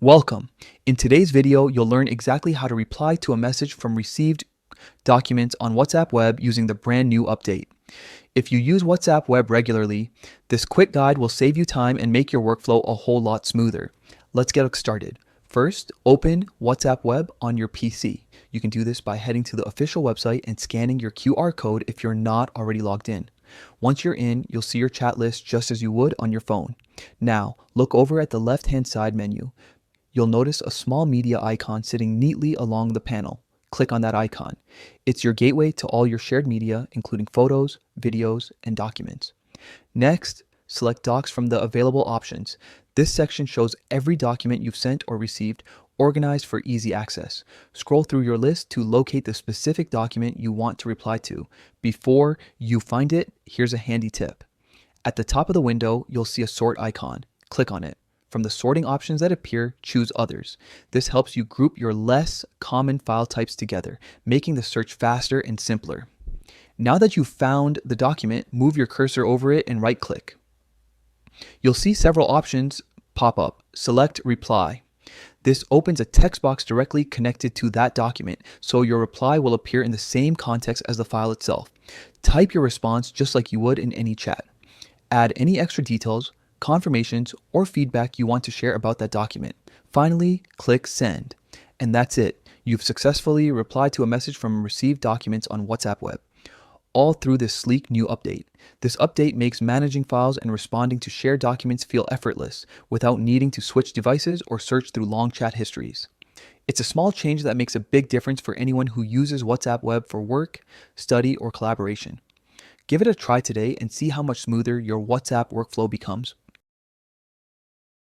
Welcome. In today's video, you'll learn exactly how to reply to a message from received documents on WhatsApp Web using the brand new update. If you use WhatsApp Web regularly, this quick guide will save you time and make your workflow a whole lot smoother. Let's get started. First, open WhatsApp Web on your PC. You can do this by heading to the official website and scanning your QR code if you're not already logged in. Once you're in, you'll see your chat list just as you would on your phone. Now, look over at the left-hand side menu. You'll notice a small media icon sitting neatly along the panel. Click on that icon. It's your gateway to all your shared media, including photos, videos, and documents. Next, select Docs from the available options. This section shows every document you've sent or received, organized for easy access. Scroll through your list to locate the specific document you want to reply to. Before you find it, here's a handy tip. At the top of the window, you'll see a sort icon. Click on it. From the sorting options that appear, choose Others. This helps you group your less common file types together, making the search faster and simpler. Now that you've found the document, move your cursor over it and right-click. You'll see several options pop up. Select Reply. This opens a text box directly connected to that document, so your reply will appear in the same context as the file itself. Type your response just like you would in any chat. Add any extra details, confirmations, or feedback you want to share about that document. Finally, click Send. And that's it. You've successfully replied to a message from received documents on WhatsApp Web, all through this sleek new update. This update makes managing files and responding to shared documents feel effortless without needing to switch devices or search through long chat histories. It's a small change that makes a big difference for anyone who uses WhatsApp Web for work, study, or collaboration. Give it a try today and see how much smoother your WhatsApp workflow becomes.